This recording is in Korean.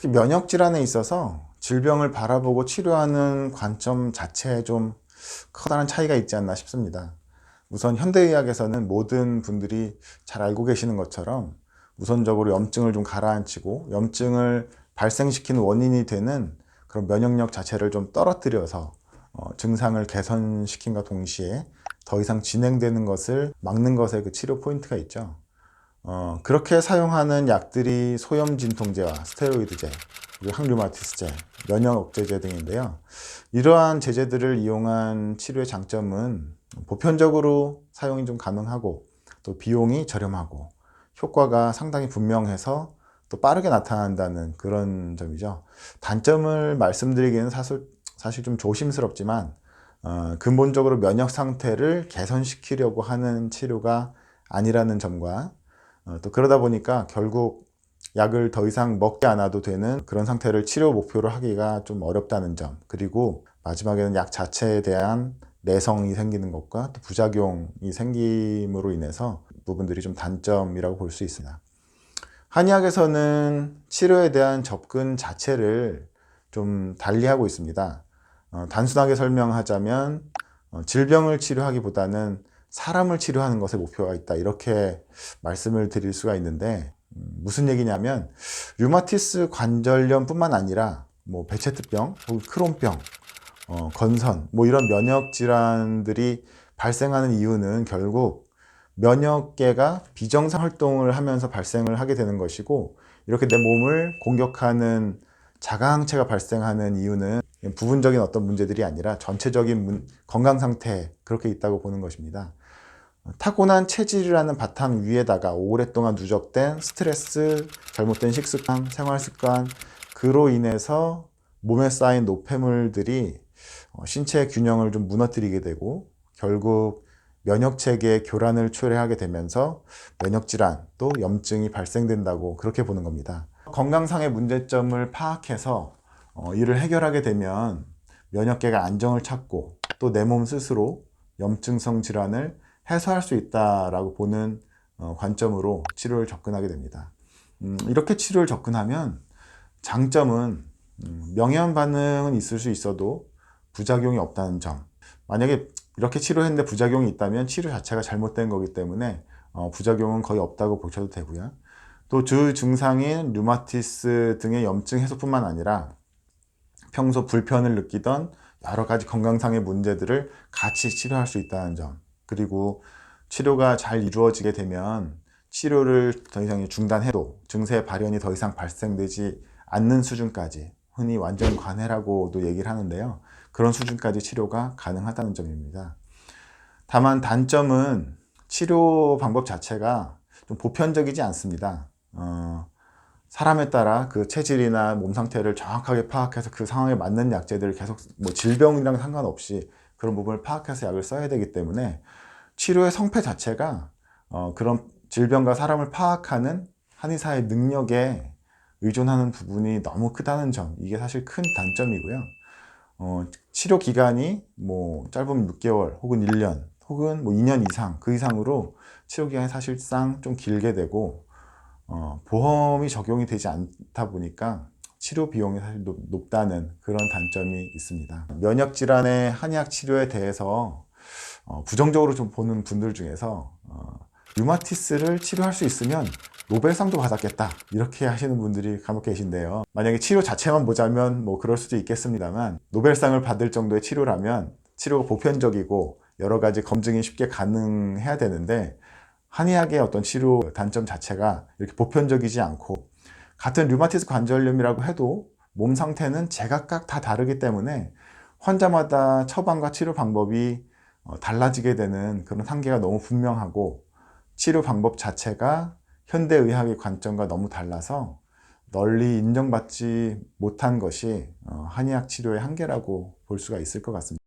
특히 면역 질환에 있어서 질병을 바라보고 치료하는 관점 자체에 좀 커다란 차이가 있지 않나 싶습니다. 우선 현대의학에서는 모든 분들이 잘 알고 계시는 것처럼 우선적으로 염증을 좀 가라앉히고 염증을 발생시키는 원인이 되는 그런 면역력 자체를 좀 떨어뜨려서 증상을 개선시킨과 동시에 더 이상 진행되는 것을 막는 것에 그 치료 포인트가 있죠. 그렇게 사용하는 약들이 소염 진통제와 스테로이드제, 그리고 항류마티스제, 면역 억제제 등인데요. 이러한 제제들을 이용한 치료의 장점은 보편적으로 사용이 좀 가능하고 또 비용이 저렴하고 효과가 상당히 분명해서 또 빠르게 나타난다는 그런 점이죠. 단점을 말씀드리기는 사실 좀 조심스럽지만 근본적으로 면역 상태를 개선시키려고 하는 치료가 아니라는 점과 또 그러다 보니까 결국 약을 더 이상 먹지 않아도 되는 그런 상태를 치료 목표로 하기가 좀 어렵다는 점, 그리고 마지막에는 약 자체에 대한 내성이 생기는 것과 또 부작용이 생김으로 인해서 부분들이 좀 단점이라고 볼 수 있습니다. 한의학에서는 치료에 대한 접근 자체를 좀 달리하고 있습니다. 단순하게 설명하자면 질병을 치료하기보다는 사람을 치료하는 것에 목표가 있다, 이렇게 말씀을 드릴 수가 있는데, 무슨 얘기냐면 류마티스 관절염 뿐만 아니라 뭐 베체트병, 혹은 크론병, 건선, 뭐 이런 면역 질환들이 발생하는 이유는 결국 면역계가 비정상 활동을 하면서 발생을 하게 되는 것이고, 이렇게 내 몸을 공격하는 자가항체가 발생하는 이유는 부분적인 어떤 문제들이 아니라 전체적인 건강 상태에 그렇게 있다고 보는 것입니다. 타고난 체질이라는 바탕 위에다가 오랫동안 누적된 스트레스, 잘못된 식습관, 생활습관, 그로 인해서 몸에 쌓인 노폐물들이 신체의 균형을 좀 무너뜨리게 되고 결국 면역체계의 교란을 초래하게 되면서 면역질환 또 염증이 발생된다고 그렇게 보는 겁니다. 건강상의 문제점을 파악해서 이를 해결하게 되면 면역계가 안정을 찾고 또 내 몸 스스로 염증성 질환을 해소할 수 있다라고 보는 관점으로 치료를 접근하게 됩니다. 이렇게 치료를 접근하면 장점은 명현 반응은 있을 수 있어도 부작용이 없다는 점. 만약에 이렇게 치료했는데 부작용이 있다면 치료 자체가 잘못된 거기 때문에 부작용은 거의 없다고 보셔도 되고요. 또 주 증상인 류마티스 등의 염증 해소뿐만 아니라 평소 불편을 느끼던 여러 가지 건강상의 문제들을 같이 치료할 수 있다는 점, 그리고 치료가 잘 이루어지게 되면 치료를 더 이상 중단해도 증세 발현이 더 이상 발생되지 않는 수준까지, 흔히 완전 관해라고도 얘기를 하는데요, 그런 수준까지 치료가 가능하다는 점입니다. 다만 단점은 치료 방법 자체가 좀 보편적이지 않습니다. 사람에 따라 그 체질이나 몸 상태를 정확하게 파악해서 그 상황에 맞는 약제들을 계속 뭐 질병이랑 상관없이 그런 부분을 파악해서 약을 써야 되기 때문에 치료의 성패 자체가 그런 질병과 사람을 파악하는 한의사의 능력에 의존하는 부분이 너무 크다는 점, 이게 사실 큰 단점이고요. 치료 기간이 뭐 짧으면 6개월 혹은 1년 혹은 뭐 2년 이상, 그 이상으로 치료 기간이 사실상 좀 길게 되고 보험이 적용이 되지 않다 보니까 치료 비용이 사실 높다는 그런 단점이 있습니다. 면역 질환의 한의학 치료에 대해서 부정적으로 좀 보는 분들 중에서 류마티스를 치료할 수 있으면 노벨상도 받았겠다, 이렇게 하시는 분들이 간혹 계신데요. 만약에 치료 자체만 보자면 뭐 그럴 수도 있겠습니다만, 노벨상을 받을 정도의 치료라면 치료가 보편적이고 여러 가지 검증이 쉽게 가능해야 되는데, 한의학의 어떤 치료 단점 자체가 이렇게 보편적이지 않고, 같은 류마티스 관절염이라고 해도 몸 상태는 제각각 다 다르기 때문에 환자마다 처방과 치료 방법이 달라지게 되는 그런 한계가 너무 분명하고, 치료 방법 자체가 현대의학의 관점과 너무 달라서 널리 인정받지 못한 것이 한의학 치료의 한계라고 볼 수가 있을 것 같습니다.